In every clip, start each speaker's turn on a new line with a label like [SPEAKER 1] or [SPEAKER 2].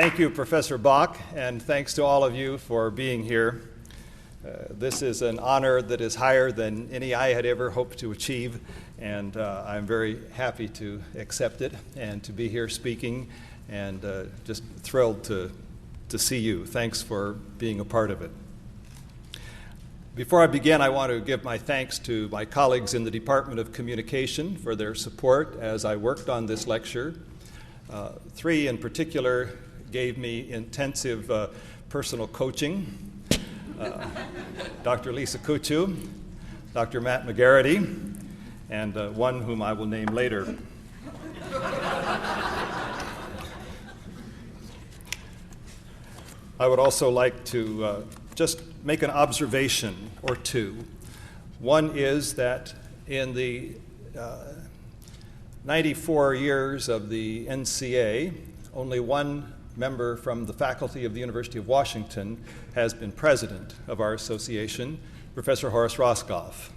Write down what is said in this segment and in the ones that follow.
[SPEAKER 1] Thank you, Professor Bach, and thanks to all of you for being here. This is an honor that is higher than any I had ever hoped to achieve, and I'm very happy to accept it and to be here speaking, and just thrilled to see you. Thanks for being a part of it. Before I begin, I want to give my thanks to my colleagues in the Department of Communication for their support as I worked on this lecture. Three in particular gave me intensive personal coaching. Dr. Lisa Kuchu, Dr. Matt McGarity, and one whom I will name later. I would also like to just make an observation or two. One is that in the 94 years of the NCA, only one member from the faculty of the University of Washington has been president of our association, Professor Horace Roscoff.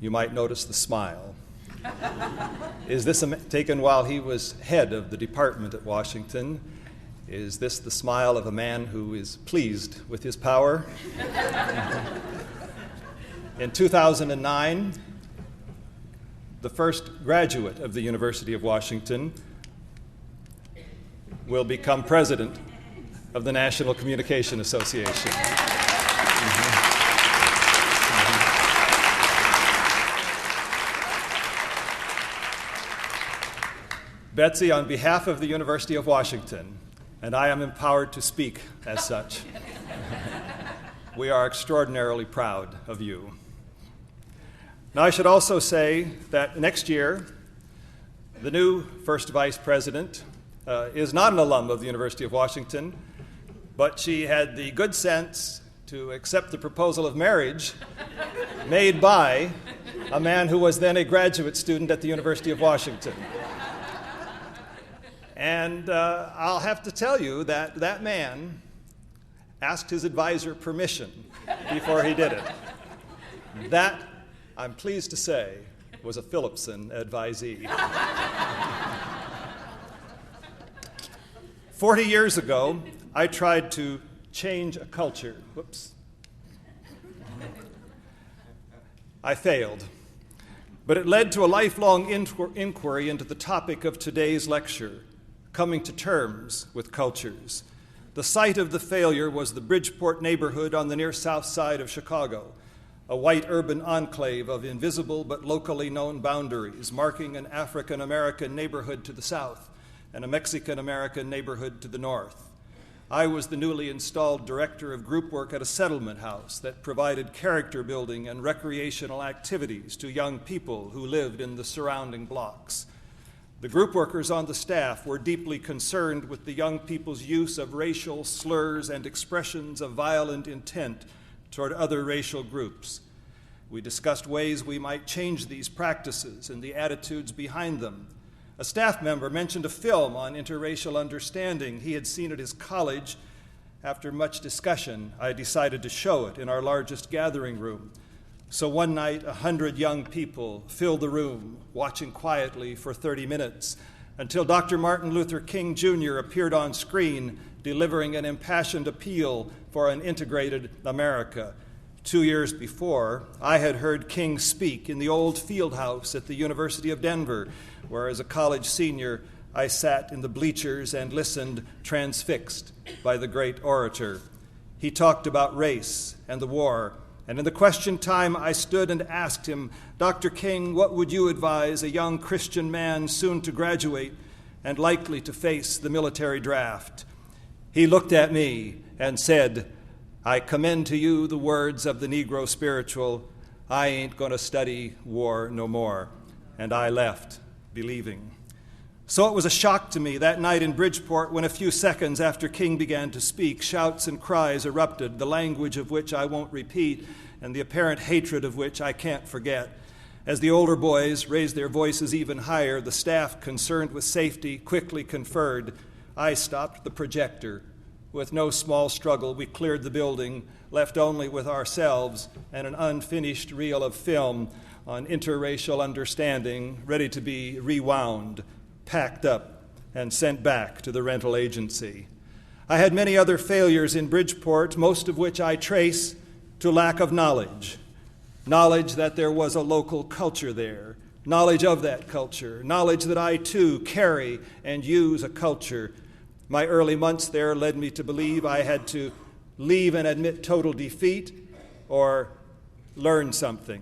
[SPEAKER 1] You might notice the smile. Is this taken while he was head of the department at Washington? Is this the smile of a man who is pleased with his power? In 2009, the first graduate of the University of Washington will become president of the National Communication Association. Betsy, on behalf of the University of Washington, and I am empowered to speak as such, we are extraordinarily proud of you. Now, I should also say that next year, the new first vice president is not an alum of the University of Washington, but she had the good sense to accept the proposal of marriage made by a man who was then a graduate student at the University of Washington. And I'll have to tell you that that man asked his advisor permission before he did it. That, I'm pleased to say, was a Philipsen advisee. 40 years ago, I tried to change a culture. Whoops. I failed. But it led to a lifelong inquiry into the topic of today's lecture, coming to terms with cultures. The site of the failure was the Bridgeport neighborhood on the near south side of Chicago, a white urban enclave of invisible but locally known boundaries, marking an African-American neighborhood to the south and a Mexican-American neighborhood to the north. I was the newly installed director of group work at a settlement house that provided character building and recreational activities to young people who lived in the surrounding blocks. The group workers on the staff were deeply concerned with the young people's use of racial slurs and expressions of violent intent toward other racial groups. We discussed ways we might change these practices and the attitudes behind them. A staff member mentioned a film on interracial understanding he had seen at his college. After much discussion, I decided to show it in our largest gathering room. So one night, 100 young people filled the room, watching quietly for 30 minutes, until Dr. Martin Luther King Jr. appeared on screen, delivering an impassioned appeal for an integrated America. 2 years before, I had heard King speak in the old field house at the University of Denver, where as a college senior, I sat in the bleachers and listened, transfixed by the great orator. He talked about race and the war, and in the question time, I stood and asked him, Dr. King, what would you advise a young Christian man soon to graduate and likely to face the military draft? He looked at me and said, I commend to you the words of the Negro spiritual, I ain't gonna study war no more. And I left, believing. So it was a shock to me that night in Bridgeport when a few seconds after King began to speak, shouts and cries erupted, the language of which I won't repeat and the apparent hatred of which I can't forget. As the older boys raised their voices even higher, the staff, concerned with safety, quickly conferred. I stopped the projector. With no small struggle, we cleared the building, left only with ourselves and an unfinished reel of film on interracial understanding, ready to be rewound, packed up, and sent back to the rental agency. I had many other failures in Bridgeport, most of which I trace to lack of knowledge. Knowledge that there was a local culture there, knowledge of that culture, knowledge that I too carry and use a culture. My early months there led me to believe I had to leave and admit total defeat or learn something.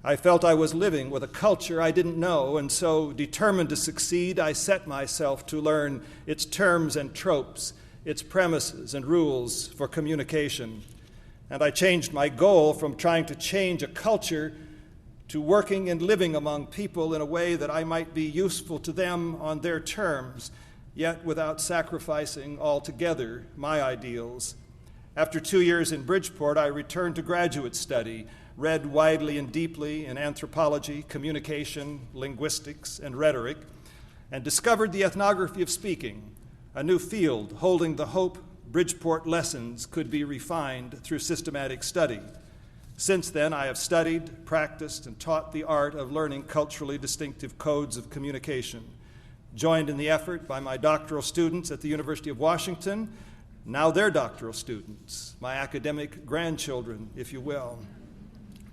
[SPEAKER 1] I felt I was living with a culture I didn't know, and so, determined to succeed, I set myself to learn its terms and tropes, its premises and rules for communication. And I changed my goal from trying to change a culture to working and living among people in a way that I might be useful to them on their terms, yet without sacrificing altogether my ideals. After 2 years in Bridgeport, I returned to graduate study, read widely and deeply in anthropology, communication, linguistics, and rhetoric, and discovered the ethnography of speaking, a new field holding the hope Bridgeport lessons could be refined through systematic study. Since then, I have studied, practiced, and taught the art of learning culturally distinctive codes of communication. Joined in the effort by my doctoral students at the University of Washington, now their doctoral students, my academic grandchildren, if you will.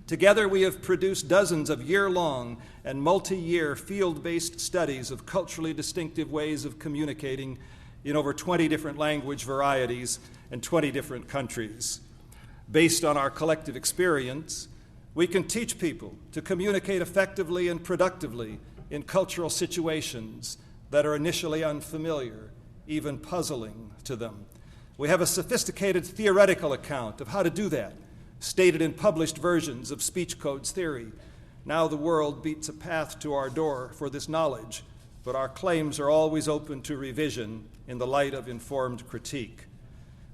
[SPEAKER 1] Together, we have produced dozens of year-long and multi-year field-based studies of culturally distinctive ways of communicating in over 20 different language varieties and 20 different countries. Based on our collective experience, we can teach people to communicate effectively and productively in cultural situations that are initially unfamiliar, even puzzling to them. We have a sophisticated theoretical account of how to do that, stated in published versions of speech codes theory. Now the world beats a path to our door for this knowledge, but our claims are always open to revision in the light of informed critique.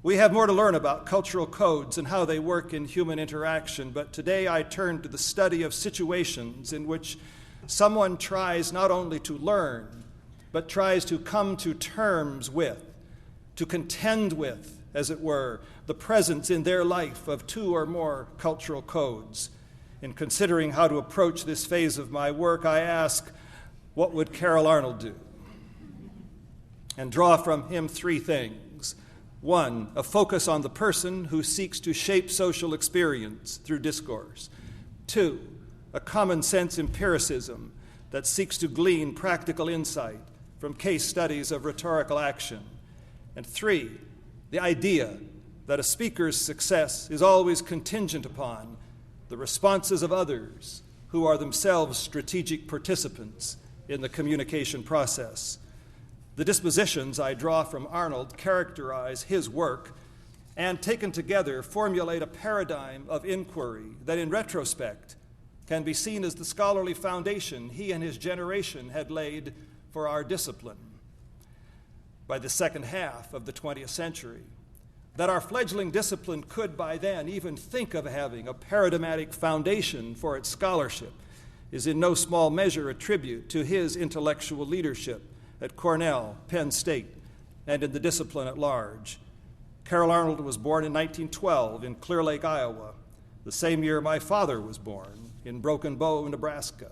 [SPEAKER 1] We have more to learn about cultural codes and how they work in human interaction, but today I turn to the study of situations in which someone tries not only to learn, but tries to come to terms with, to contend with, as it were, the presence in their life of two or more cultural codes. In considering how to approach this phase of my work, I ask, what would Carroll Arnold do? And draw from him three things. One, a focus on the person who seeks to shape social experience through discourse. Two, a common sense empiricism that seeks to glean practical insight from case studies of rhetorical action. And three, the idea that a speaker's success is always contingent upon the responses of others who are themselves strategic participants in the communication process. The dispositions I draw from Arnold characterize his work and, taken together, formulate a paradigm of inquiry that, in retrospect, can be seen as the scholarly foundation he and his generation had laid for our discipline. By the second half of the 20th century, that our fledgling discipline could by then even think of having a paradigmatic foundation for its scholarship is in no small measure a tribute to his intellectual leadership at Cornell, Penn State, and in the discipline at large. Carroll Arnold was born in 1912 in Clear Lake, Iowa, the same year my father was born in Broken Bow, Nebraska.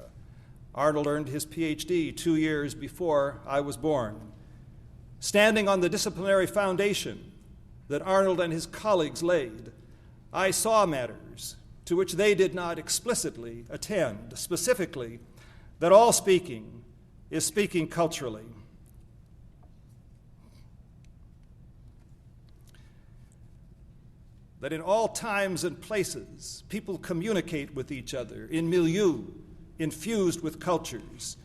[SPEAKER 1] Arnold earned his PhD 2 years before I was born. Standing on the disciplinary foundation that Arnold and his colleagues laid, I saw matters to which they did not explicitly attend, specifically that all speaking is speaking culturally. That in all times and places, people communicate with each other in milieu infused with cultures.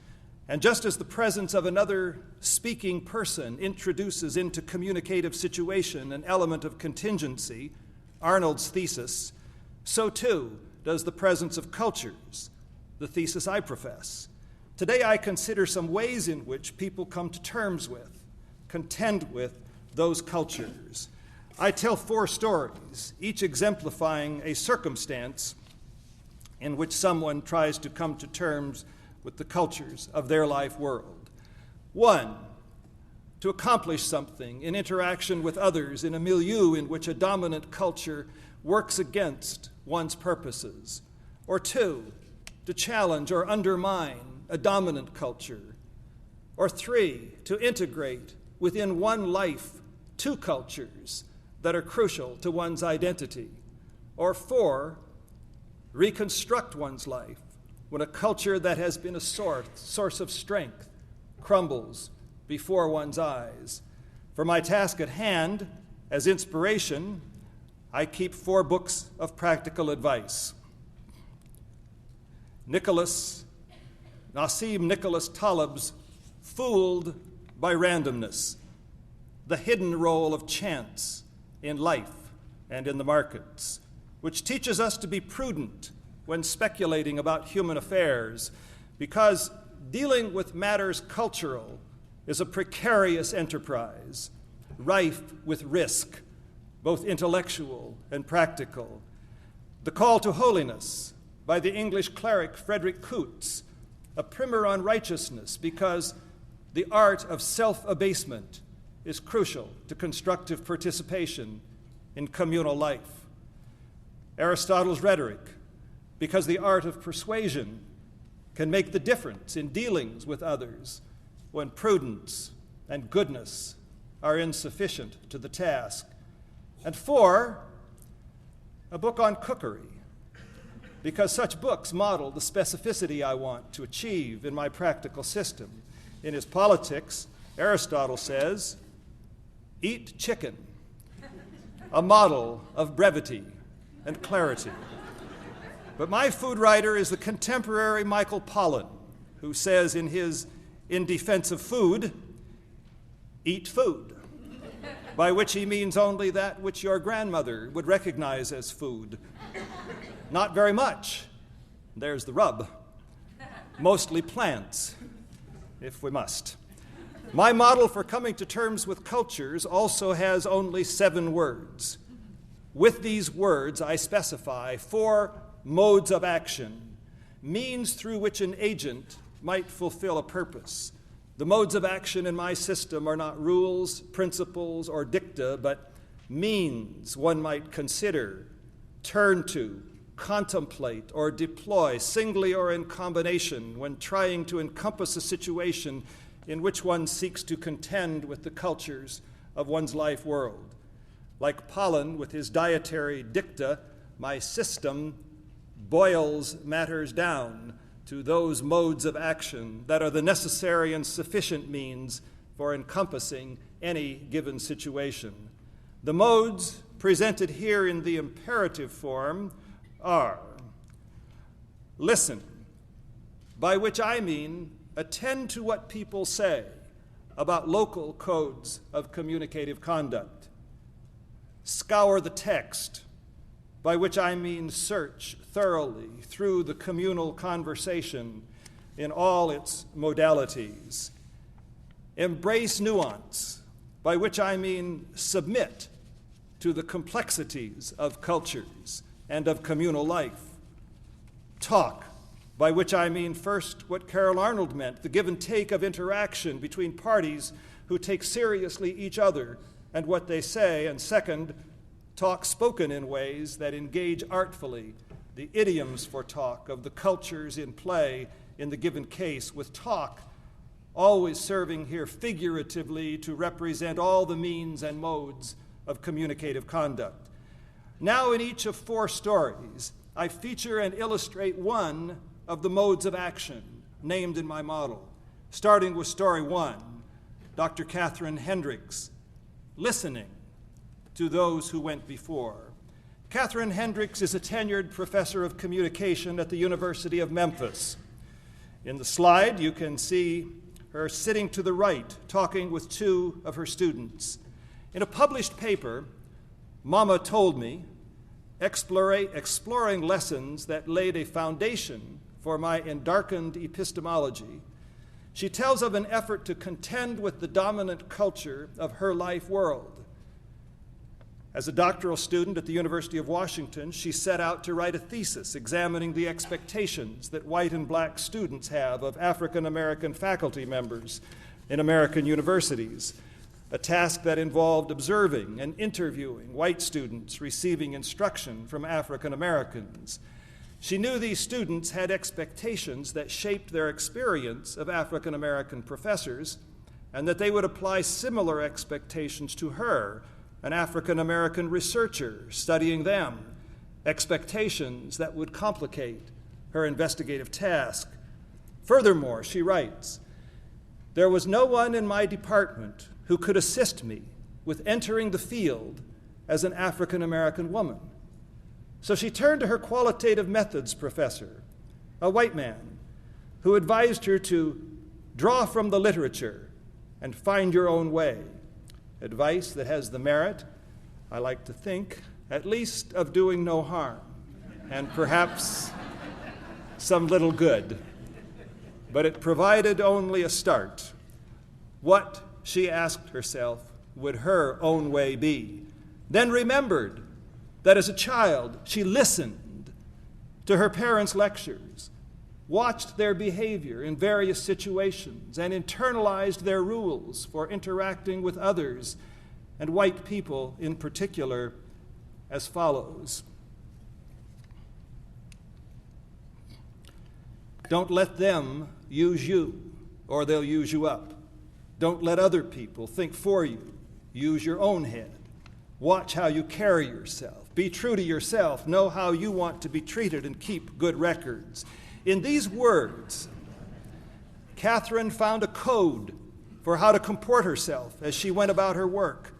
[SPEAKER 1] And just as the presence of another speaking person introduces into communicative situation an element of contingency, Arnold's thesis, so too does the presence of cultures, the thesis I profess. Today I consider some ways in which people come to terms with, contend with those cultures. I tell 4 stories, each exemplifying a circumstance in which someone tries to come to terms with the cultures of their life world. 1, to accomplish something in interaction with others in a milieu in which a dominant culture works against one's purposes. Or 2, to challenge or undermine a dominant culture. Or 3, to integrate within one life two cultures that are crucial to one's identity, or 4, reconstruct one's life when a culture that has been a source of strength crumbles before one's eyes. For my task at hand, as inspiration, I keep 4 books of practical advice. Nassim Nicholas Taleb's Fooled by Randomness, the hidden role of chance in life and in the markets, which teaches us to be prudent when speculating about human affairs, because dealing with matters cultural is a precarious enterprise, rife with risk, both intellectual and practical. The Call to Holiness by the English cleric Frederick Coutts, a primer on righteousness, because the art of self-abasement is crucial to constructive participation in communal life. Aristotle's Rhetoric, because the art of persuasion can make the difference in dealings with others when prudence and goodness are insufficient to the task. And 4, a book on cookery, because such books model the specificity I want to achieve in my practical system. In his Politics, Aristotle says, "Eat chicken," a model of brevity and clarity. But my food writer is the contemporary Michael Pollan, who says in his In Defense of Food, "Eat food," by which he means only that which your grandmother would recognize as food. Not very much. There's the rub. Mostly plants, if we must. My model for coming to terms with cultures also has only 7 words. With these words, I specify 4 modes of action, means through which an agent might fulfill a purpose. The modes of action in my system are not rules, principles, or dicta, but means one might consider, turn to, contemplate, or deploy singly or in combination when trying to encompass a situation in which one seeks to contend with the cultures of one's life world. Like Pollan with his dietary dicta, my system boils matters down to those modes of action that are the necessary and sufficient means for encompassing any given situation. The modes presented here in the imperative form are: listen, by which I mean attend to what people say about local codes of communicative conduct. Scour the text, by which I mean search thoroughly through the communal conversation in all its modalities. Embrace nuance, by which I mean submit to the complexities of cultures and of communal life. Talk, by which I mean first what Carroll Arnold meant, the give and take of interaction between parties who take seriously each other and what they say, and second, talk spoken in ways that engage artfully the idioms for talk of the cultures in play in the given case, with talk always serving here figuratively to represent all the means and modes of communicative conduct. Now, in each of 4 stories, I feature and illustrate one of the modes of action named in my model, starting with story 1, Dr. Catherine Hendricks, listening to those who went before. Catherine Hendricks is a tenured professor of communication at the University of Memphis. In the slide, you can see her sitting to the right, talking with 2 of her students. In a published paper, Mama Told Me, exploring lessons that laid a foundation for my endarkened epistemology, she tells of an effort to contend with the dominant culture of her life world. As a doctoral student at the University of Washington, she set out to write a thesis examining the expectations that white and black students have of African American faculty members in American universities, a task that involved observing and interviewing white students receiving instruction from African Americans. She knew these students had expectations that shaped their experience of African American professors, and that they would apply similar expectations to her, an African-American researcher studying them, expectations that would complicate her investigative task. Furthermore, she writes, "There was no one in my department who could assist me with entering the field as an African-American woman. So she turned to her qualitative methods professor, a white man, who advised her to draw from the literature and find your own way, advice that has the merit, I like to think, at least of doing no harm, and perhaps some little good. But it provided only a start. What, she asked herself, would her own way be? Then remembered that as a child she listened to her parents' lectures, watched their behavior in various situations, and internalized their rules for interacting with others, and white people in particular, as follows. Don't let them use you, or they'll use you up. Don't let other people think for you. Use your own head. Watch how you carry yourself. Be true to yourself. Know how you want to be treated and keep good records." In these words, Catherine found a code for how to comport herself as she went about her work.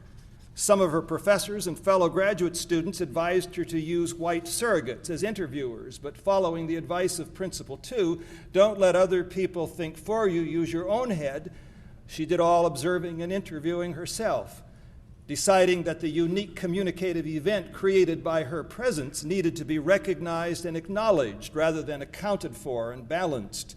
[SPEAKER 1] Some of her professors and fellow graduate students advised her to use white surrogates as interviewers, but following the advice of Principle 2, don't let other people think for you, use your own head, she did all observing and interviewing herself, deciding that the unique communicative event created by her presence needed to be recognized and acknowledged rather than accounted for and balanced.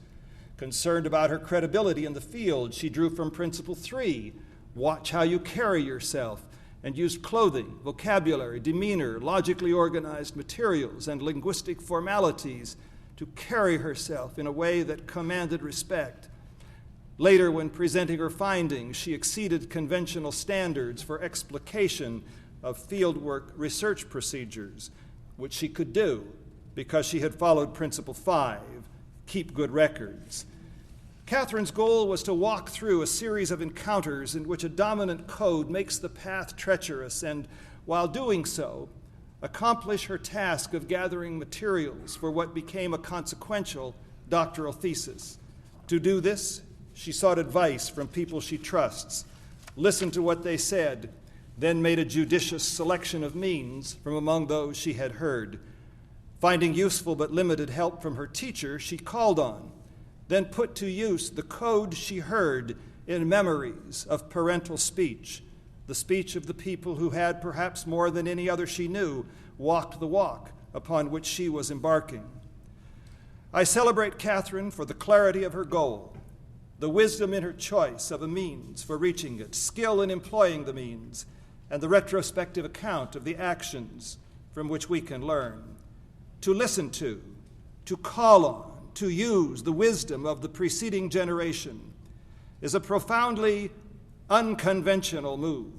[SPEAKER 1] Concerned about her credibility in the field, she drew from Principle 3, watch how you carry yourself, and used clothing, vocabulary, demeanor, logically organized materials, and linguistic formalities to carry herself in a way that commanded respect. Later, when presenting her findings, she exceeded conventional standards for explication of fieldwork research procedures, which she could do because she had followed Principle 5, keep good records. Catherine's goal was to walk through a series of encounters in which a dominant code makes the path treacherous and, while doing so, accomplish her task of gathering materials for what became a consequential doctoral thesis. To do this, she sought advice from people she trusts, listened to what they said, then made a judicious selection of means from among those she had heard. Finding useful but limited help from her teacher, she called on, then put to use the code she heard in memories of parental speech, the speech of the people who had, perhaps more than any other she knew, walked the walk upon which she was embarking. I celebrate Catherine for the clarity of her goal, the wisdom in her choice of a means for reaching it, skill in employing the means, and the retrospective account of the actions from which we can learn. To listen to call on, to use the wisdom of the preceding generation is a profoundly unconventional move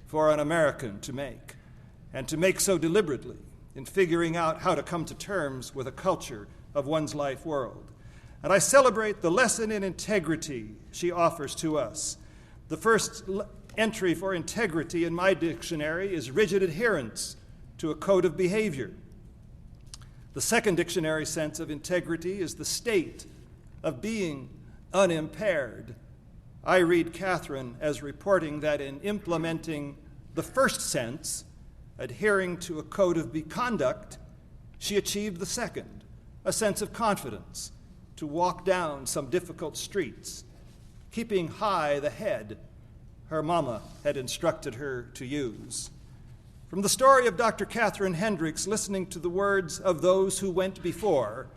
[SPEAKER 1] for an American to make, and to make so deliberately in figuring out how to come to terms with a culture of one's life world. And I celebrate the lesson in integrity she offers to us. The first entry for integrity in my dictionary is rigid adherence to a code of behavior. The second dictionary sense of integrity is the state of being unimpaired. I read Catherine as reporting that in implementing the first sense, adhering to a code of conduct, she achieved the second, a sense of confidence, to walk down some difficult streets, keeping high the head her mama had instructed her to use. From the story of Dr. Catherine Hendricks listening to the words of those who went before,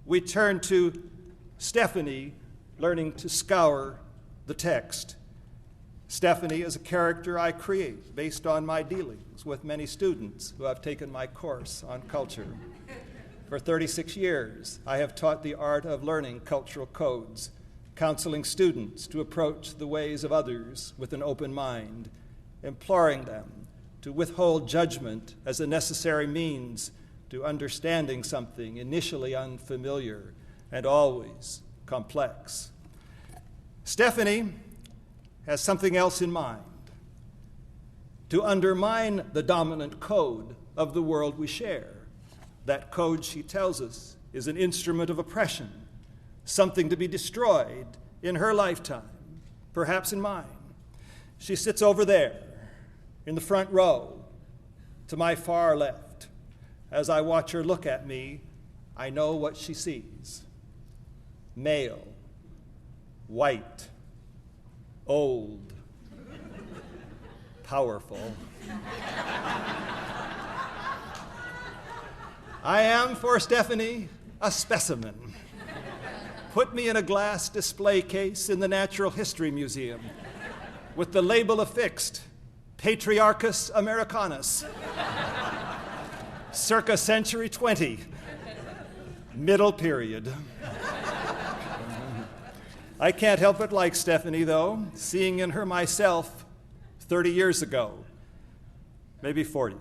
[SPEAKER 1] we turn to Stephanie learning to scour the text. Stephanie is a character I create based on my dealings with many students who have taken my course on culture. For 36 years, I have taught the art of learning cultural codes, counseling students to approach the ways of others with an open mind, imploring them to withhold judgment as a necessary means to understanding something initially unfamiliar and always complex. Stephanie has something else in mind: to undermine the dominant code of the world we share. That code, she tells us, is an instrument of oppression, something to be destroyed in her lifetime, perhaps in mine. She sits over there in the front row to my far left. As I watch her look at me, I know what she sees: male, white, old, powerful. I am, for Stephanie, a specimen. Put me in a glass display case in the Natural History Museum with the label affixed, Patriarchus Americanus, circa century 20, middle period. I can't help but like Stephanie, though, seeing in her myself 30 years ago, maybe 40.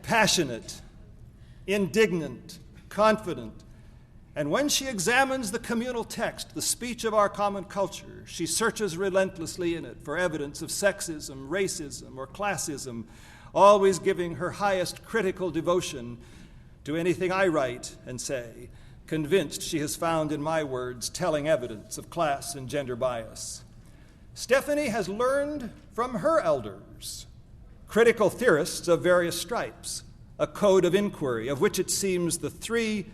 [SPEAKER 1] Passionate, indignant, confident, and when she examines the communal text, the speech of our common culture, she searches relentlessly in it for evidence of sexism, racism, or classism, always giving her highest critical devotion to anything I write and say, convinced she has found in my words telling evidence of class and gender bias. Stephanie has learned from her elders, critical theorists of various stripes, a code of inquiry, of which it seems the three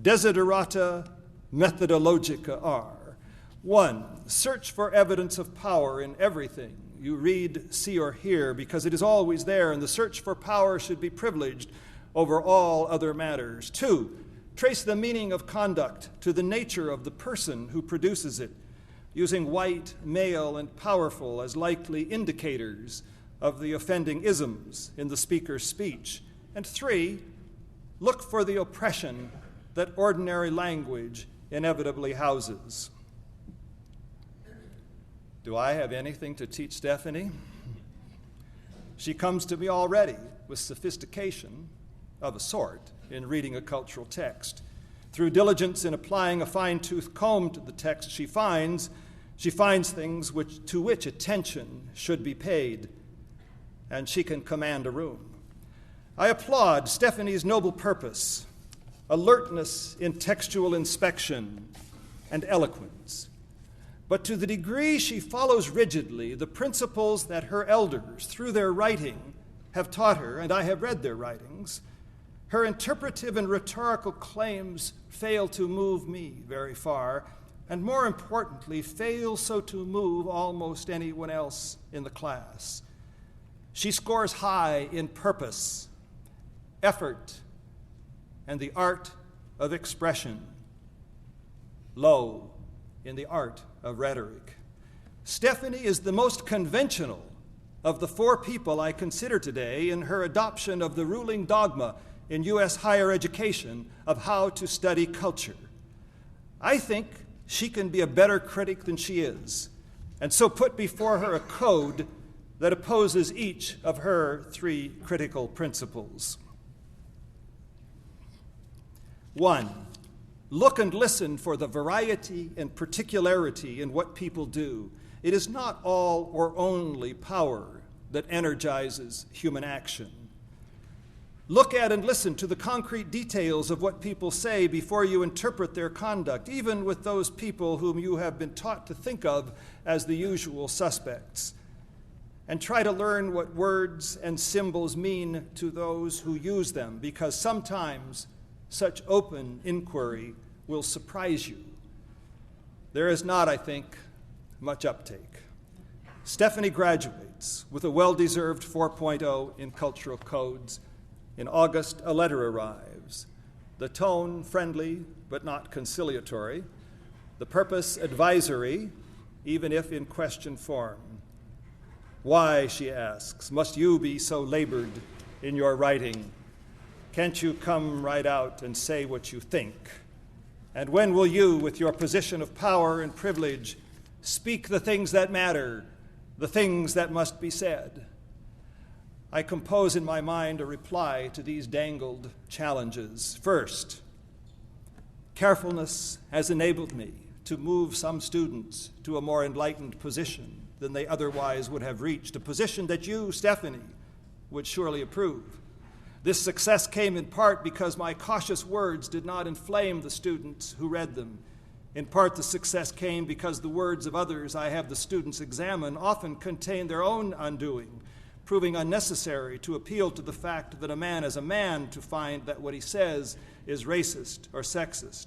[SPEAKER 1] desiderata methodologica are. 1, search for evidence of power in everything you read, see, or hear, because it is always there, and the search for power should be privileged over all other matters. 2, trace the meaning of conduct to the nature of the person who produces it, using white, male, and powerful as likely indicators of the offending isms in the speaker's speech. And 3, look for the oppression that ordinary language inevitably houses. Do I have anything to teach Stephanie? She comes to me already with sophistication of a sort in reading a cultural text. Through diligence in applying a fine-tooth comb to the text she finds things to which attention should be paid, and she can command a room. I applaud Stephanie's noble purpose, alertness in textual inspection, and eloquence. But to the degree she follows rigidly the principles that her elders, through their writing, have taught her, and I have read their writings, her interpretive and rhetorical claims fail to move me very far, and more importantly, fail so to move almost anyone else in the class. She scores high in purpose, effort, and the art of expression, low in the art of rhetoric. Stephanie is the most conventional of the 4 people I consider today in her adoption of the ruling dogma in U.S. higher education of how to study culture. I think she can be a better critic than she is, and so put before her a code that opposes each of her 3 critical principles. 1, look and listen for the variety and particularity in what people do. It is not all or only power that energizes human action. Look at and listen to the concrete details of what people say before you interpret their conduct, even with those people whom you have been taught to think of as the usual suspects. And try to learn what words and symbols mean to those who use them, because sometimes such open inquiry will surprise you. There is not, I think, much uptake. Stephanie graduates with a well-deserved 4.0 in cultural codes. In August, a letter arrives. The tone friendly but not conciliatory. The purpose advisory, even if in question form. Why, she asks, must you be so labored in your writing? Can't you come right out and say what you think? And when will you, with your position of power and privilege, speak the things that matter, the things that must be said? I compose in my mind a reply to these dangled challenges. First, carefulness has enabled me to move some students to a more enlightened position than they otherwise would have reached, a position that you, Stephanie, would surely approve. This success came in part because my cautious words did not inflame the students who read them. In part, the success came because the words of others I have the students examine often contain their own undoing, proving unnecessary to appeal to the fact that a man is a man to find that what he says is racist or sexist.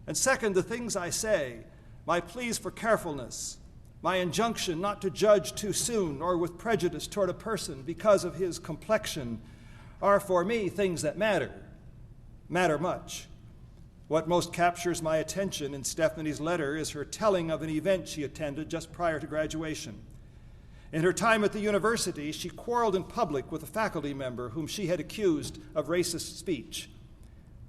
[SPEAKER 1] And second, the things I say, my pleas for carefulness, my injunction not to judge too soon or with prejudice toward a person because of his complexion, are for me things that matter much. What most captures my attention in Stephanie's letter is her telling of an event she attended just prior to graduation. In her time at the university, she quarreled in public with a faculty member whom she had accused of racist speech.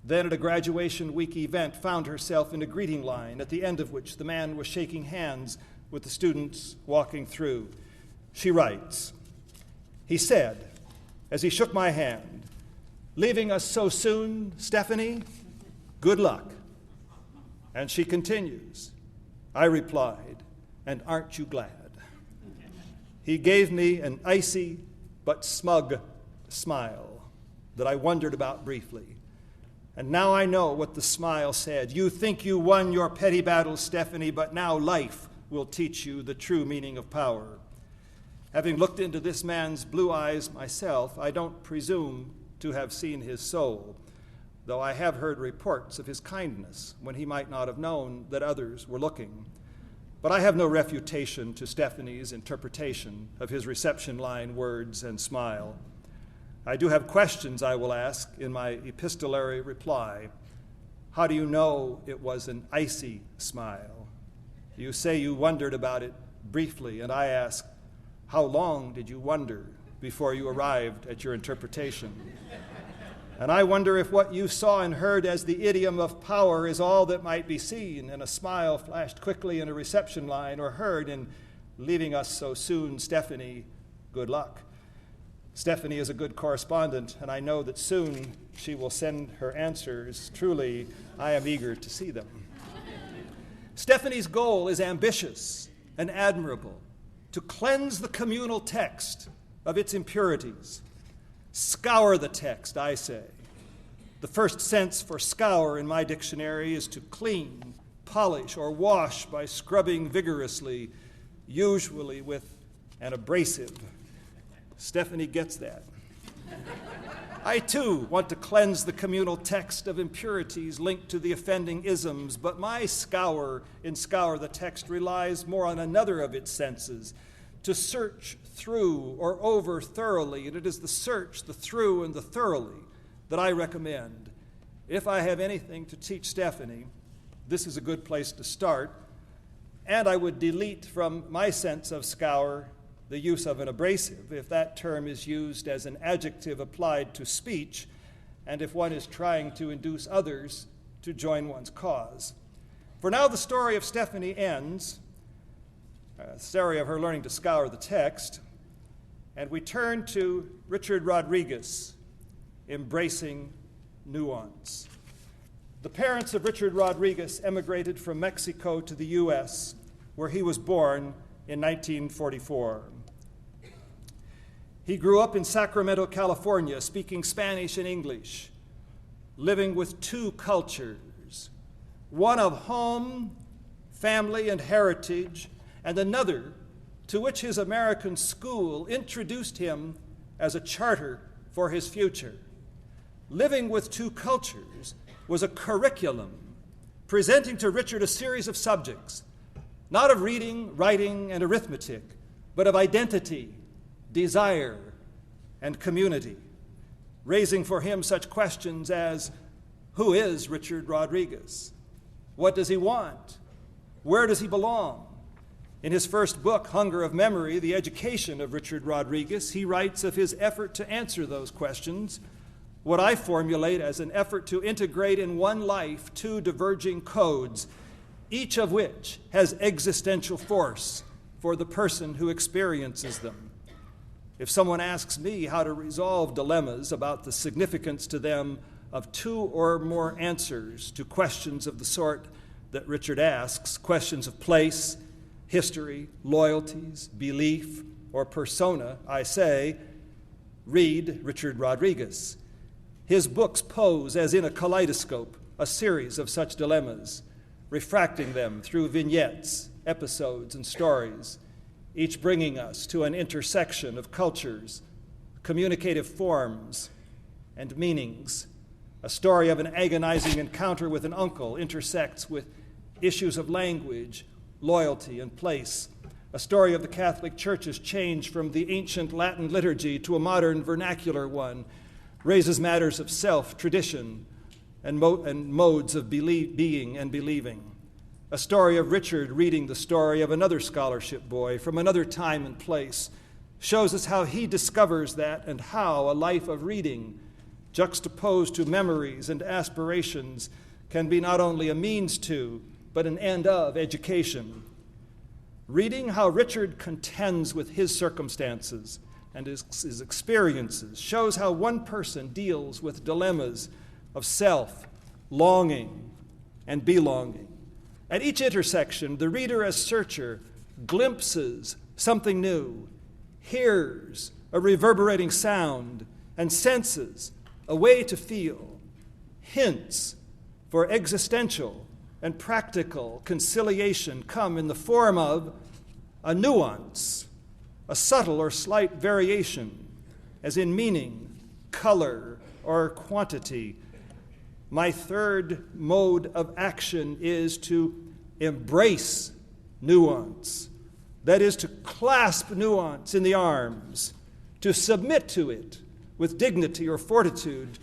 [SPEAKER 1] Then at a graduation week event, found herself in a greeting line, at the end of which the man was shaking hands with the students walking through. She writes, "He said, as he shook my hand, 'Leaving us so soon, Stephanie? Good luck.' And she continues, I replied, 'And aren't you glad?' He gave me an icy but smug smile that I wondered about briefly. And now I know what the smile said. You think you won your petty battles, Stephanie, but now life will teach you the true meaning of power. Having looked into this man's blue eyes myself, I don't presume to have seen his soul, though I have heard reports of his kindness when he might not have known that others were looking. But I have no refutation to Stephanie's interpretation of his reception line words and smile. I do have questions I will ask in my epistolary reply. How do you know it was an icy smile? You say you wondered about it briefly, and I ask, how long did you wonder before you arrived at your interpretation? And I wonder if what you saw and heard as the idiom of power is all that might be seen in a smile flashed quickly in a reception line, or heard in 'Leaving us so soon, Stephanie, good luck.' Stephanie is a good correspondent, and I know that soon she will send her answers. Truly, I am eager to see them. Stephanie's goal is ambitious and admirable, to cleanse the communal text of its impurities. Scour the text, I say. The first sense for scour in my dictionary is to clean, polish, or wash by scrubbing vigorously, usually with an abrasive. Stephanie gets that. I, too, want to cleanse the communal text of impurities linked to the offending isms, but my scour in Scour the Text relies more on another of its senses, to search through or over thoroughly, and it is the search, the through, and the thoroughly that I recommend. If I have anything to teach Stephanie, this is a good place to start, and I would delete from my sense of scour the use of an abrasive, if that term is used as an adjective applied to speech, and if one is trying to induce others to join one's cause. For now the story of Stephanie ends, the story of her learning to scour the text, and we turn to Richard Rodriguez, embracing nuance. The parents of Richard Rodriguez emigrated from Mexico to the U.S., where he was born in 1944. He grew up in Sacramento, California, speaking Spanish and English, living with two cultures, one of home, family, and heritage, and another to which his American school introduced him as a charter for his future. Living with two cultures was a curriculum presenting to Richard a series of subjects, not of reading, writing, and arithmetic, but of identity, desire, and community, raising for him such questions as, who is Richard Rodriguez? What does he want? Where does he belong? In his first book, Hunger of Memory, The Education of Richard Rodriguez, he writes of his effort to answer those questions, what I formulate as an effort to integrate in one life two diverging codes, each of which has existential force for the person who experiences them. If someone asks me how to resolve dilemmas about the significance to them of two or more answers to questions of the sort that Richard asks, questions of place, history, loyalties, belief, or persona, I say, read Richard Rodriguez. His books pose, as in a kaleidoscope, a series of such dilemmas, refracting them through vignettes, episodes, and stories, each bringing us to an intersection of cultures, communicative forms, and meanings. A story of an agonizing encounter with an uncle intersects with issues of language, loyalty, and place. A story of the Catholic Church's change from the ancient Latin liturgy to a modern vernacular one raises matters of self, tradition, and modes of being and believing. A story of Richard reading the story of another scholarship boy from another time and place shows us how he discovers that and how a life of reading, juxtaposed to memories and aspirations, can be not only a means to, but an end of education. Reading how Richard contends with his circumstances and his experiences shows how one person deals with dilemmas of self, longing, and belonging. At each intersection, the reader as searcher glimpses something new, hears a reverberating sound, and senses a way to feel, hints for existential and practical conciliation come in the form of a nuance, a subtle or slight variation, as in meaning, color, or quantity. My third mode of action is to embrace nuance, that is, to clasp nuance in the arms, to submit to it with dignity or fortitude,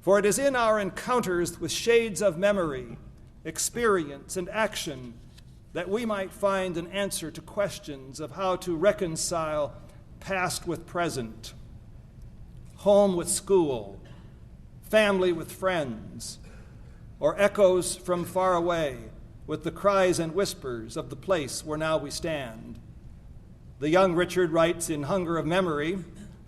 [SPEAKER 1] for it is in our encounters with shades of memory, experience, and action that we might find an answer to questions of how to reconcile past with present, home with school, family with friends, or echoes from far away with the cries and whispers of the place where now we stand. The young Richard writes in Hunger of Memory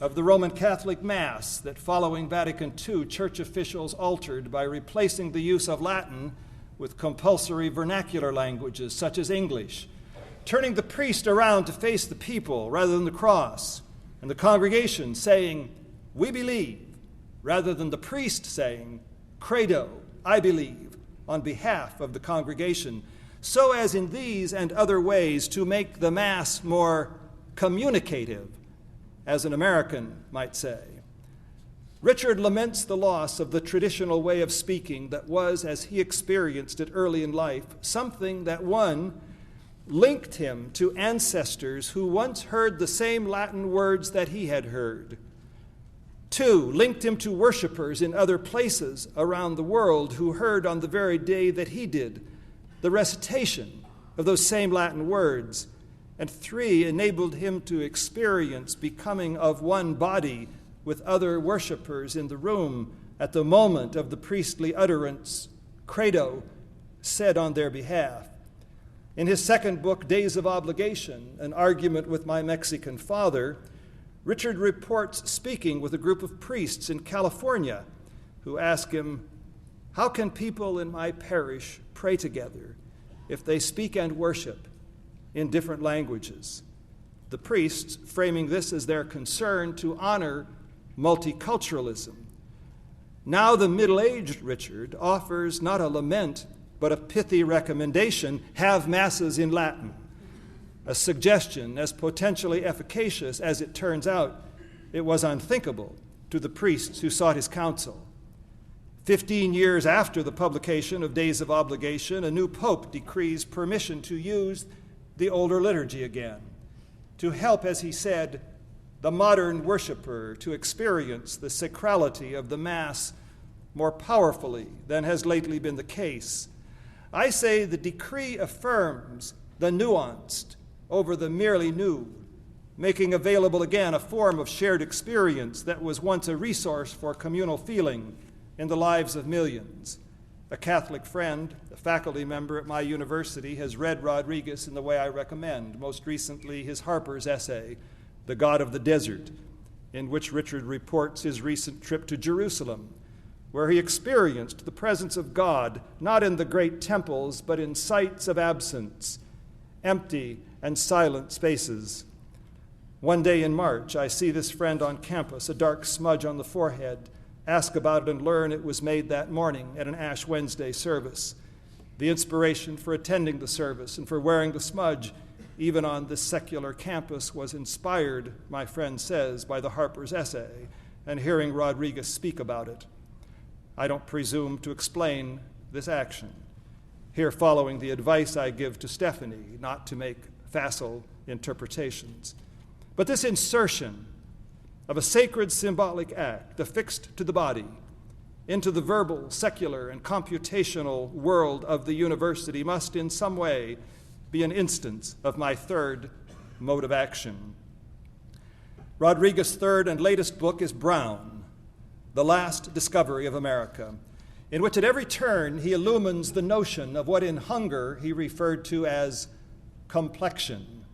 [SPEAKER 1] of the Roman Catholic Mass that following Vatican II, church officials altered by replacing the use of Latin with compulsory vernacular languages such as English, turning the priest around to face the people rather than the cross, and the congregation saying, "We believe," rather than the priest saying, "Credo, I believe," on behalf of the congregation, so as in these and other ways to make the Mass more communicative, as an American might say. Richard laments the loss of the traditional way of speaking that was, as he experienced it early in life, something that, one, linked him to ancestors who once heard the same Latin words that he had heard. Two, linked him to worshipers in other places around the world who heard on the very day that he did the recitation of those same Latin words. And three, enabled him to experience becoming of one body with other worshipers in the room at the moment of the priestly utterance, Credo, said on their behalf. In his second book, Days of Obligation, An Argument with My Mexican Father, Richard reports speaking with a group of priests in California who ask him, "How can people in my parish pray together if they speak and worship in different languages?" The priests framing this as their concern to honor multiculturalism. Now the middle-aged Richard offers not a lament, but a pithy recommendation: have masses in Latin. A suggestion as potentially efficacious as it turns out, it was unthinkable to the priests who sought his counsel. 15 years after the publication of Days of Obligation, a new pope decrees permission to use the older liturgy again, to help, as he said, the modern worshiper to experience the sacrality of the Mass more powerfully than has lately been the case. I say the decree affirms the nuanced over the merely new, making available again a form of shared experience that was once a resource for communal feeling in the lives of millions. A Catholic friend, a faculty member at my university, has read Rodriguez in the way I recommend, most recently his Harper's essay, The God of the Desert, in which Richard reports his recent trip to Jerusalem, where he experienced the presence of God, not in the great temples, but in sites of absence, empty and silent spaces. One day in March, I see this friend on campus, a dark smudge on the forehead, ask about it and learn it was made that morning at an Ash Wednesday service. The inspiration for attending the service and for wearing the smudge, even on this secular campus, was inspired, my friend says, by the Harper's essay and hearing Rodriguez speak about it. I don't presume to explain this action, here following the advice I give to Stephanie not to make facile interpretations. But this insertion of a sacred symbolic act affixed to the body into the verbal, secular, and computational world of the university must in some way be an instance of my third mode of action. Rodriguez's third and latest book is Brown, The Last Discovery of America, in which at every turn he illumines the notion of what in Hunger he referred to as complexion.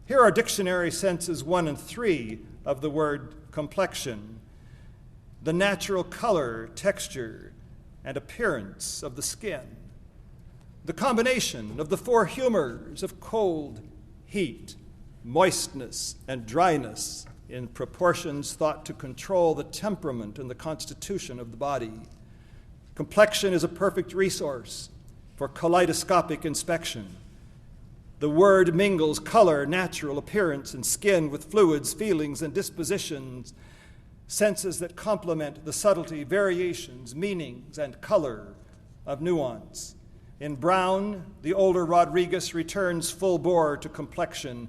[SPEAKER 1] Here are dictionary senses 1 and 3 of the word complexion: the natural color, texture, and appearance of the skin, the combination of the four humors of cold, heat, moistness, and dryness in proportions thought to control the temperament and the constitution of the body. Complexion is a perfect resource for kaleidoscopic inspection. The word mingles color, natural appearance, and skin with fluids, feelings, and dispositions, senses that complement the subtlety, variations, meanings, and color of nuance. In Brown, the older Rodriguez returns full bore to complexion,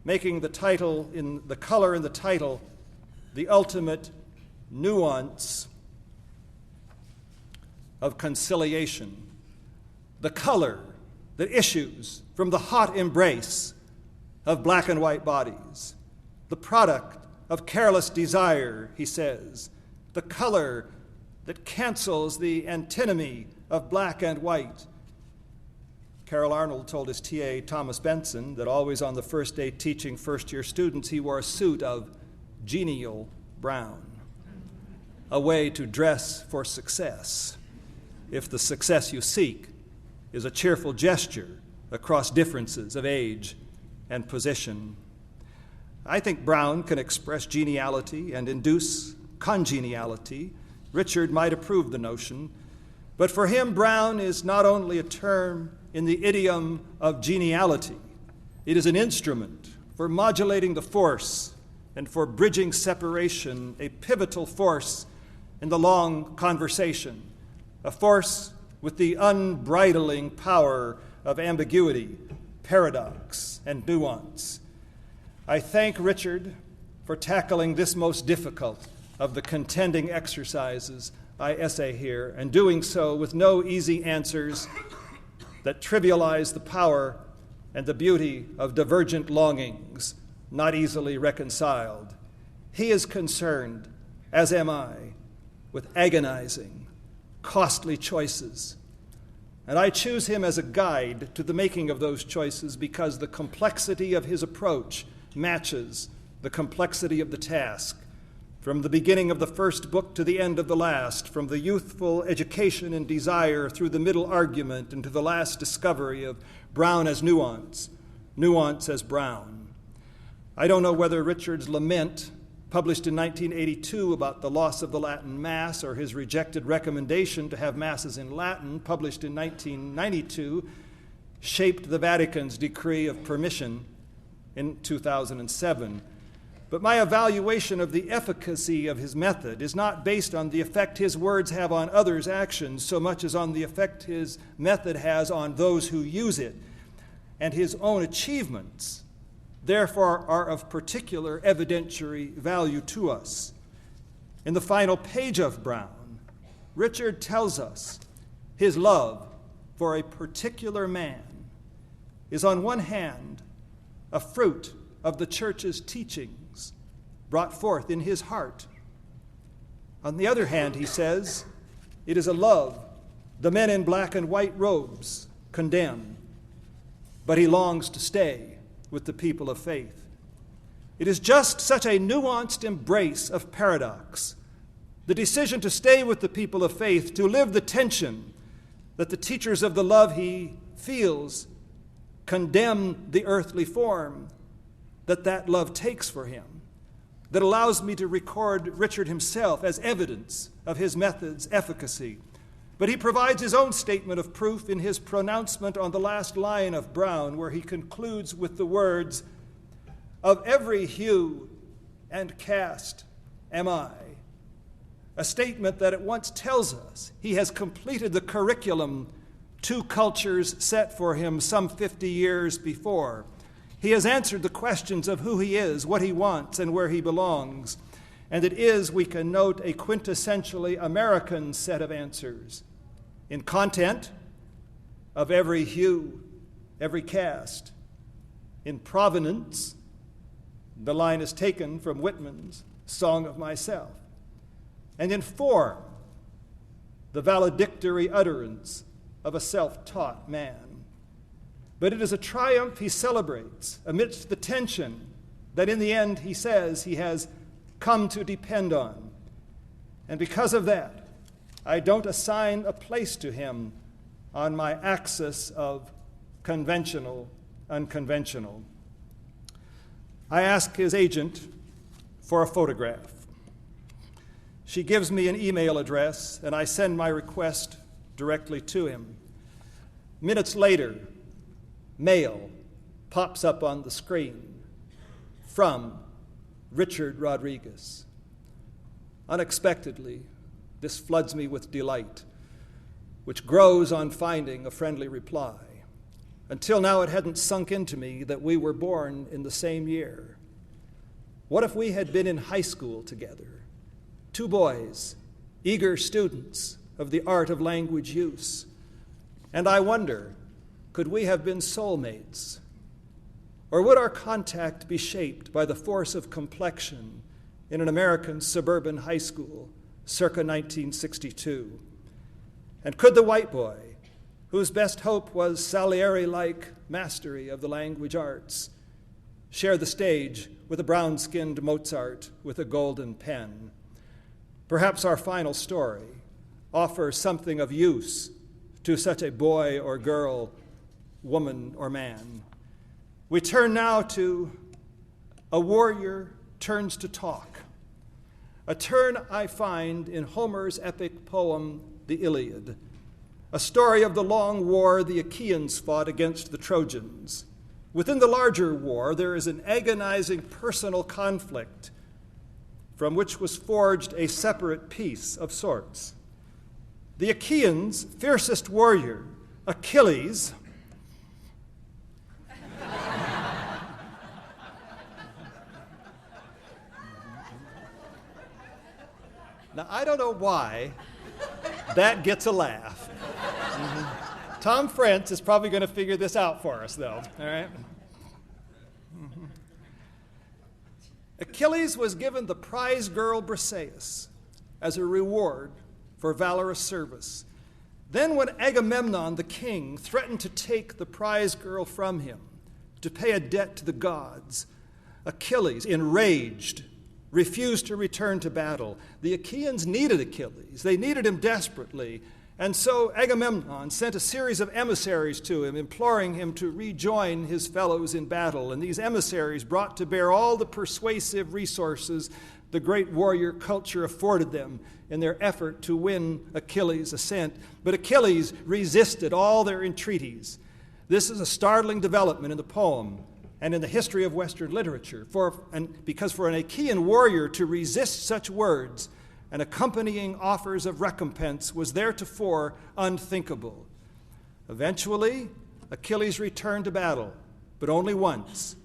[SPEAKER 1] making the title in the color in the title the ultimate nuance of conciliation. The color that issues from the hot embrace of black and white bodies, the product of careless desire, he says, the color that cancels the antinomy of black and white. Carroll Arnold told his TA, Thomas Benson, that always on the first day teaching first-year students, he wore a suit of genial brown, a way to dress for success, if the success you seek is a cheerful gesture across differences of age and position. I think Brown can express geniality and induce congeniality. Richard might approve the notion, but for him, Brown is not only a term in the idiom of geniality, it is an instrument for modulating the force and for bridging separation, a pivotal force in the long conversation, a force with the unbridling power of ambiguity, paradox, and nuance. I thank Richard for tackling this most difficult of the contending exercises I essay here, and doing so with no easy answers that trivialize the power and the beauty of divergent longings not easily reconciled. He is concerned, as am I, with agonizing, costly choices. And I choose him as a guide to the making of those choices because the complexity of his approach matches the complexity of the task. From the beginning of the first book to the end of the last, from the youthful education and desire through the middle argument and to the last discovery of Brown as nuance, nuance as Brown. I don't know whether Richard's lament, published in 1982 about the loss of the Latin Mass, or his rejected recommendation to have Masses in Latin, published in 1992, shaped the Vatican's decree of permission in 2007. But my evaluation of the efficacy of his method is not based on the effect his words have on others' actions so much as on the effect his method has on those who use it. And his own achievements, therefore, are of particular evidentiary value to us. In the final page of Brown, Richard tells us his love for a particular man is on one hand a fruit of the church's teachings brought forth in his heart. On the other hand, he says, it is a love the men in black and white robes condemn, but he longs to stay with the people of faith. It is just such a nuanced embrace of paradox The decision to stay with the people of faith, to live the tension that the teachers of the love he feels condemn the earthly form that love takes for him, that allows me to record Richard himself as evidence of his method's efficacy. But he provides his own statement of proof in his pronouncement on the last line of Brown, where he concludes with the words, "Of every hue and caste am I," a statement that at once tells us he has completed the curriculum two cultures set for him some 50 years before. He has answered the questions of who he is, what he wants, and where he belongs. And it is, we can note, a quintessentially American set of answers. In content, of every hue, every caste. In provenance, the line is taken from Whitman's Song of Myself. And in form, the valedictory utterance of a self-taught man. But it is a triumph he celebrates amidst the tension that in the end he says he has come to depend on. And because of that, I don't assign a place to him on my axis of conventional, unconventional. I ask his agent for a photograph. She gives me an email address, and I send my request directly to him. Minutes later, mail pops up on the screen from Richard Rodriguez. Unexpectedly, this floods me with delight, which grows on finding a friendly reply. Until now, it hadn't sunk into me that we were born in the same year. What if we had been in high school together? Two boys, eager students of the art of language use. And I wonder, could we have been soulmates? Or would our contact be shaped by the force of complexion in an American suburban high school circa 1962? And could the white boy, whose best hope was Salieri-like mastery of the language arts, share the stage with a brown-skinned Mozart with a golden pen? Perhaps our final story offers something of use to such a boy or girl, woman or man. We turn now to A Warrior Turns to Talk, a turn I find in Homer's epic poem, the Iliad, a story of the long war the Achaeans fought against the Trojans. Within the larger war, there is an agonizing personal conflict from which was forged a separate peace of sorts. The Achaeans' fiercest warrior, Achilles, now I don't know why that gets a laugh. Tom Frentz is probably going to figure this out for us, though, all right? Achilles was given the prize girl Briseis as a reward for valorous service. Then when Agamemnon, the king, threatened to take the prize girl from him to pay a debt to the gods, Achilles, enraged, refused to return to battle. The Achaeans needed Achilles. They needed him desperately. And so Agamemnon sent a series of emissaries to him, imploring him to rejoin his fellows in battle. And these emissaries brought to bear all the persuasive resources the great warrior culture afforded them in their effort to win Achilles' assent. But Achilles resisted all their entreaties. This is a startling development in the poem and in the history of Western literature, because for an Achaean warrior to resist such words and accompanying offers of recompense was theretofore unthinkable. Eventually, Achilles returned to battle, but only once,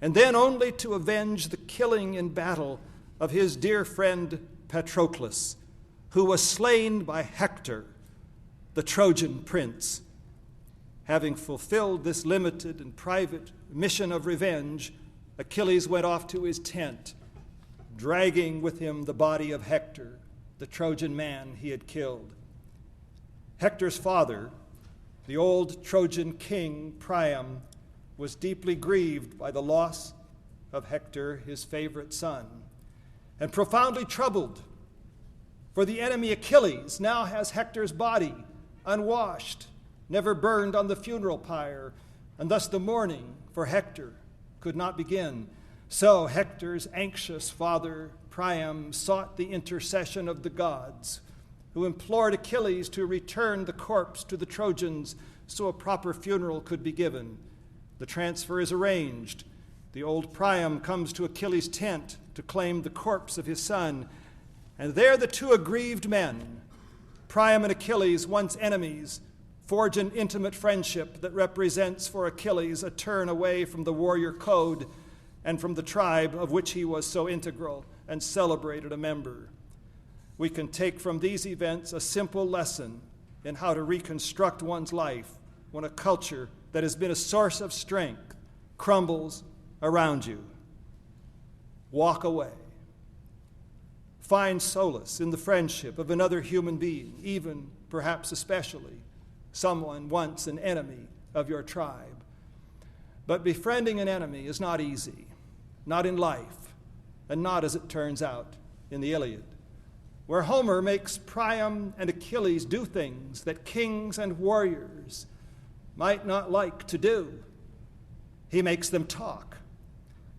[SPEAKER 1] and then only to avenge the killing in battle of his dear friend Patroclus, who was slain by Hector, the Trojan prince. Having fulfilled this limited and private mission of revenge, Achilles went off to his tent, dragging with him the body of Hector, the Trojan man he had killed. Hector's father, the old Trojan king Priam, was deeply grieved by the loss of Hector, his favorite son, and profoundly troubled For the enemy Achilles now has Hector's body, unwashed, never burned on the funeral pyre, and thus the mourning for Hector could not begin. So Hector's anxious father, Priam, sought the intercession of the gods, who implored Achilles to return the corpse to the Trojans so a proper funeral could be given. The transfer is arranged. The old Priam comes to Achilles' tent to claim the corpse of his son, and there the two aggrieved men, Priam and Achilles, once enemies, forge an intimate friendship that represents for Achilles a turn away from the warrior code and from the tribe of which he was so integral and celebrated a member. We can take from these events a simple lesson in how to reconstruct one's life when a culture that has been a source of strength crumbles around you. Walk away. Find solace in the friendship of another human being, even, perhaps especially, someone once an enemy of your tribe. But befriending an enemy is not easy, not in life, and not, as it turns out, in the Iliad, where Homer makes Priam and Achilles do things that kings and warriors might not like to do. He makes them talk.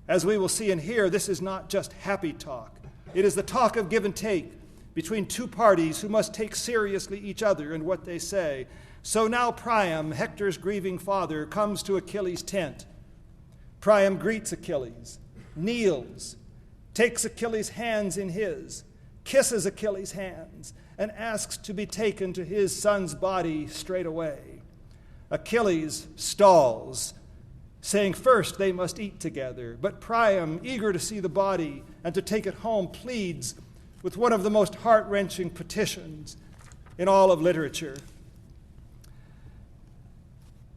[SPEAKER 1] As we will see and hear, this is not just happy talk. It is the talk of give and take between two parties who must take seriously each other and what they say. So now Priam, Hector's grieving father, comes to Achilles' tent. Priam greets Achilles, kneels, takes Achilles' hands in his, kisses Achilles' hands, and asks to be taken to his son's body straight away. Achilles stalls, saying first they must eat together. But Priam, eager to see the body and to take it home, pleads with one of the most heart-wrenching petitions in all of literature.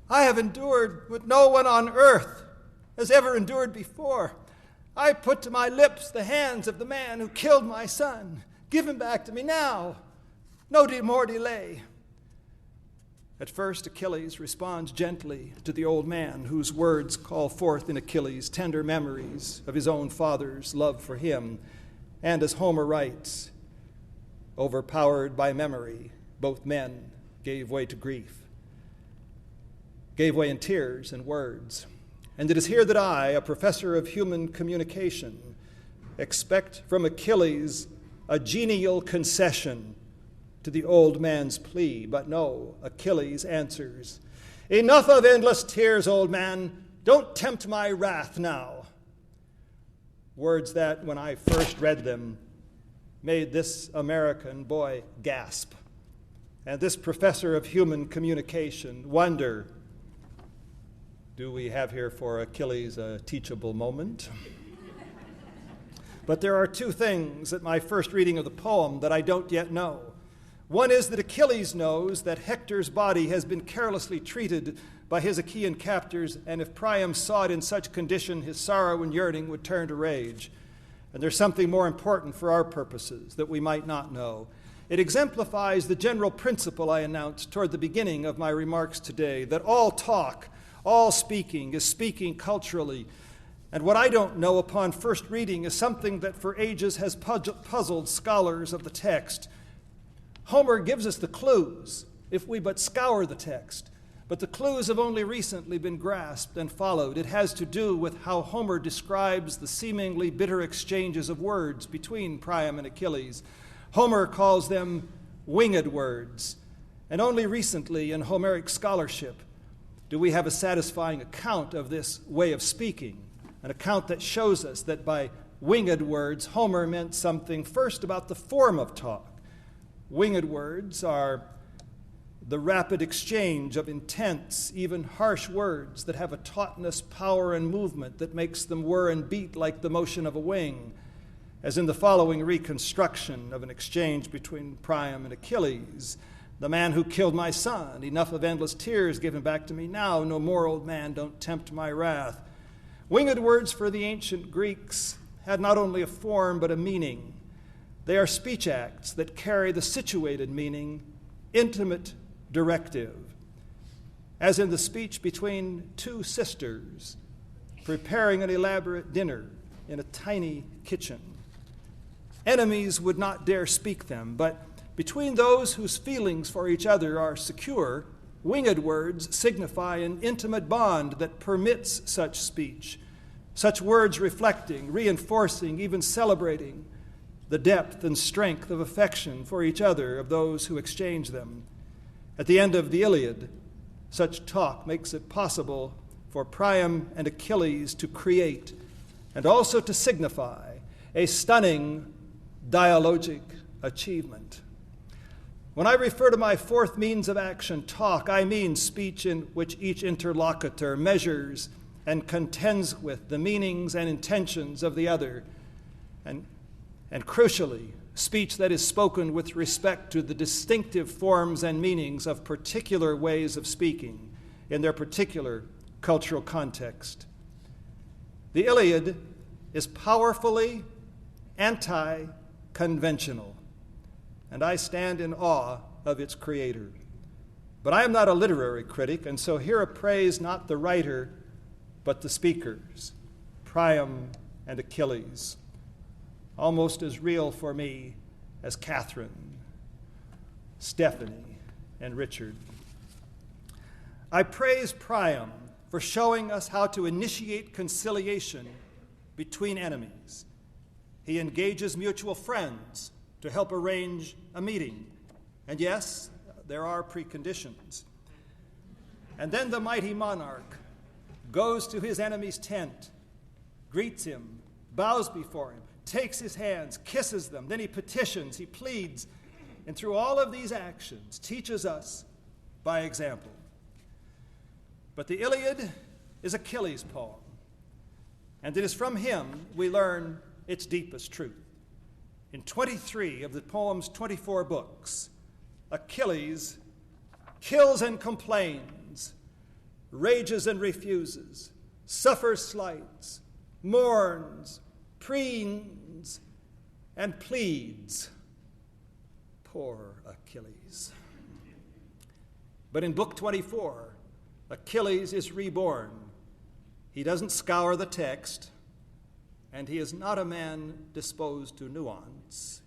[SPEAKER 1] I have endured what no one on earth has ever endured before. I put to my lips the hands of the man who killed my son. Give him back to me now. No more delay. At first, Achilles responds gently to the old man, whose words call forth in Achilles tender memories of his own father's love for him. And as Homer writes, overpowered by memory, both men gave way to grief, gave way in tears and words. And it is here that I, a professor of human communication, expect from Achilles a genial concession to the old man's plea. But no, Achilles answers, enough of endless tears, old man. Don't tempt my wrath now. Words that, when I first read them, made this American boy gasp, and this professor of human communication wonder, do we have here for Achilles a teachable moment? But there are two things at my first reading of the poem that I don't yet know. One is that Achilles knows that Hector's body has been carelessly treated by his Achaean captors, and if Priam saw it in such condition, his sorrow and yearning would turn to rage. And there's something more important for our purposes that we might not know. It exemplifies the general principle I announced toward the beginning of my remarks today, that all talk, all speaking is speaking culturally. And what I don't know upon first reading is something that for ages has puzzled scholars of the text. Homer gives us the clues if we but scour the text, but the clues have only recently been grasped and followed. It has to do with how Homer describes the seemingly bitter exchanges of words between Priam and Achilles. Homer calls them winged words, and only recently in Homeric scholarship do we have a satisfying account of this way of speaking, an account that shows us that by winged words, Homer meant something first about the form of talk. Winged words are the rapid exchange of intense, even harsh words that have a tautness, power, and movement that makes them whir and beat like the motion of a wing, as in the following reconstruction of an exchange between Priam and Achilles. The man who killed my son, enough of endless tears, give him back to me now. No more, old man, don't tempt my wrath. Winged words for the ancient Greeks had not only a form but a meaning. They are speech acts that carry the situated meaning, intimate directive, as in the speech between two sisters preparing an elaborate dinner in a tiny kitchen. Enemies would not dare speak them, but between those whose feelings for each other are secure, winged words signify an intimate bond that permits such speech, such words reflecting, reinforcing, even celebrating the depth and strength of affection for each other of those who exchange them. At the end of the Iliad, such talk makes it possible for Priam and Achilles to create and also to signify a stunning dialogic achievement. When I refer to my fourth means of action, talk, I mean speech in which each interlocutor measures and contends with the meanings and intentions of the other, and crucially, speech that is spoken with respect to the distinctive forms and meanings of particular ways of speaking in their particular cultural context. The Iliad is powerfully anti-conventional, and I stand in awe of its creator. But I am not a literary critic, and so here appraise not the writer, but the speakers, Priam and Achilles, almost as real for me as Catherine, Stephanie, and Richard. I praise Priam for showing us how to initiate conciliation between enemies. He engages mutual friends to help arrange a meeting. And yes, there are preconditions. And then the mighty monarch goes to his enemy's tent, greets him, bows before him, takes his hands, kisses them, then he petitions, he pleads, and through all of these actions teaches us by example. But the Iliad is Achilles' poem, and it is from him we learn its deepest truth. In 23 of the poem's 24 books, Achilles kills and complains, rages and refuses, suffers slights, mourns, preens, and pleads. Poor Achilles. But in book 24, Achilles is reborn. He doesn't scour the text, and he is not a man disposed to nuance.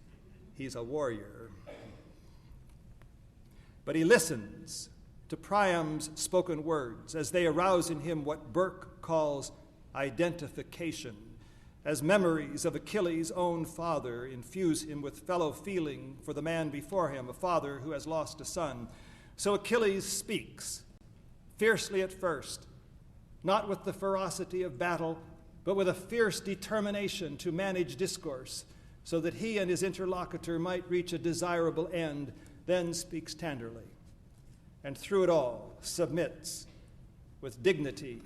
[SPEAKER 1] He's a warrior. But he listens to Priam's spoken words as they arouse in him what Burke calls identification, as memories of Achilles' own father infuse him with fellow feeling for the man before him, a father who has lost a son. So Achilles speaks, fiercely at first, not with the ferocity of battle, but with a fierce determination to manage discourse so that he and his interlocutor might reach a desirable end, then speaks tenderly, and through it all submits with dignity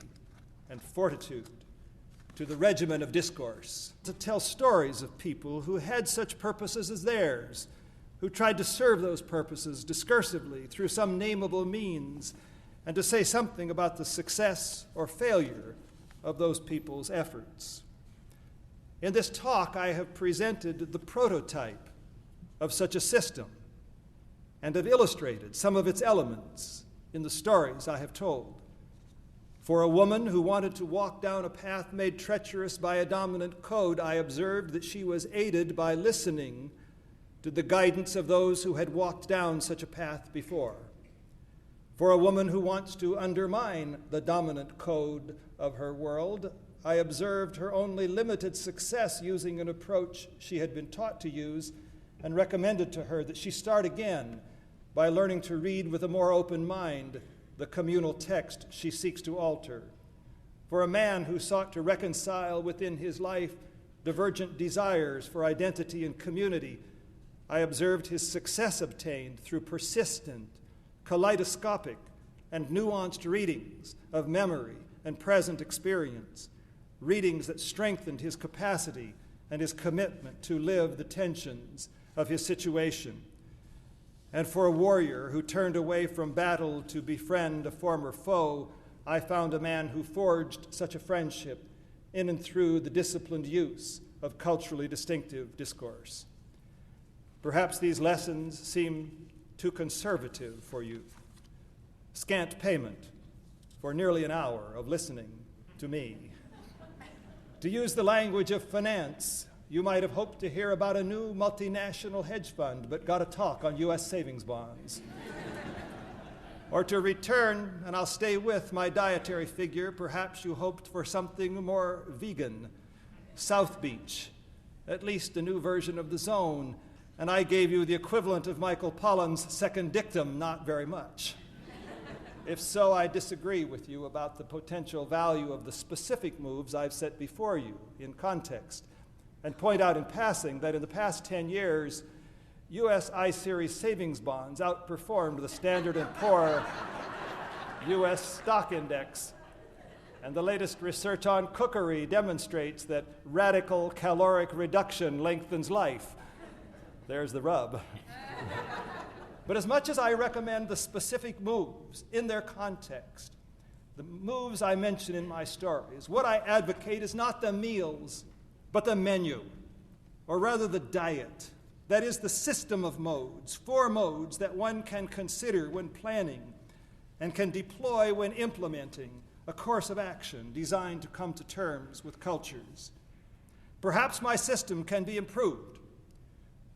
[SPEAKER 1] and fortitude to the regimen of discourse, to tell stories of people who had such purposes as theirs, who tried to serve those purposes discursively through some nameable means, and to say something about the success or failure of those people's efforts. In this talk, I have presented the prototype of such a system and have illustrated some of its elements in the stories I have told. For a woman who wanted to walk down a path made treacherous by a dominant code, I observed that she was aided by listening to the guidance of those who had walked down such a path before. For a woman who wants to undermine the dominant code of her world, I observed her only limited success using an approach she had been taught to use, and recommended to her that she start again by learning to read with a more open mind the communal text she seeks to alter. For a man who sought to reconcile within his life divergent desires for identity and community, I observed his success obtained through persistent, kaleidoscopic, and nuanced readings of memory and present experience, readings that strengthened his capacity and his commitment to live the tensions of his situation. And for a warrior who turned away from battle to befriend a former foe, I found a man who forged such a friendship in and through the disciplined use of culturally distinctive discourse. Perhaps these lessons seem too conservative for you. Scant payment for nearly an hour of listening to me. To use the language of finance, you might have hoped to hear about a new multinational hedge fund, but got a talk on U.S. savings bonds. Or to return, and I'll stay with my dietary figure, perhaps you hoped for something more vegan. South Beach, at least a new version of The Zone, and I gave you the equivalent of Michael Pollan's second dictum, not very much. If so, I disagree with you about the potential value of the specific moves I've set before you in context, and point out in passing that in the past 10 years, U.S. I-Series savings bonds outperformed the Standard & Poor U.S. stock index. And the latest research on cookery demonstrates that radical caloric reduction lengthens life. There's the rub. But as much as I recommend the specific moves in their context, the moves I mention in my stories, what I advocate is not the meals, but the menu, or rather the diet. That is the system of modes, 4 modes that one can consider when planning and can deploy when implementing a course of action designed to come to terms with cultures. Perhaps my system can be improved.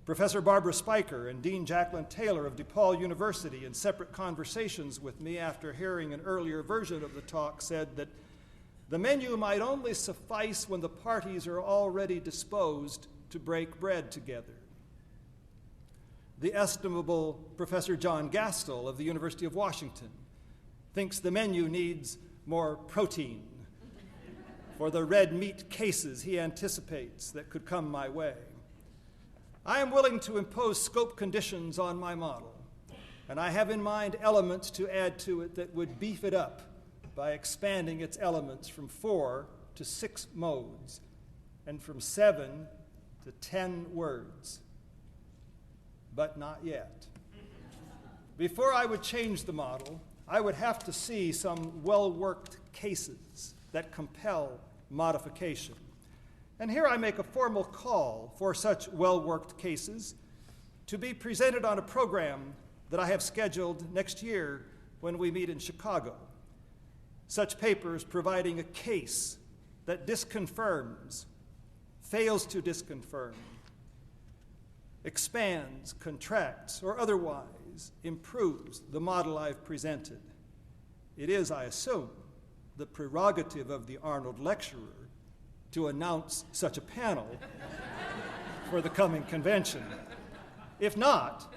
[SPEAKER 1] Professor Barbara Spiker and Dean Jacqueline Taylor of DePaul University, in separate conversations with me after hearing an earlier version of the talk, said that the menu might only suffice when the parties are already disposed to break bread together. The estimable Professor John Gastel of the University of Washington thinks the menu needs more protein for the red meat cases he anticipates that could come my way. I am willing to impose scope conditions on my model, and I have in mind elements to add to it that would beef it up by expanding its elements from 4 to 6 modes and from 7 to 10 words. But not yet. Before I would change the model, I would have to see some well-worked cases that compel modification. And here I make a formal call for such well-worked cases to be presented on a program that I have scheduled next year when we meet in Chicago. Such papers providing a case that disconfirms, fails to disconfirm, expands, contracts, or otherwise improves the model I've presented. It is, I assume, the prerogative of the Arnold lecturer to announce such a panel for the coming convention. If not,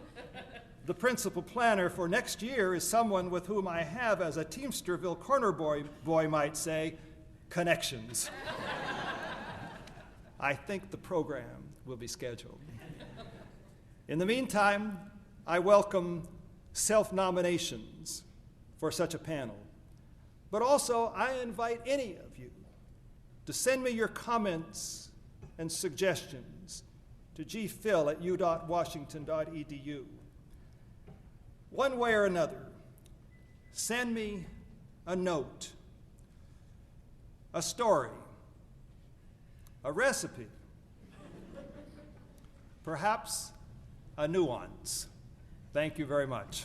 [SPEAKER 1] the principal planner for next year is someone with whom I have, as a Teamsterville corner boy might say, connections. I think the program will be scheduled. In the meantime, I welcome self-nominations for such a panel. But also, I invite any of you to send me your comments and suggestions to gphil@u.washington.edu. One way or another, send me a note, a story, a recipe, perhaps a nuance. Thank you very much.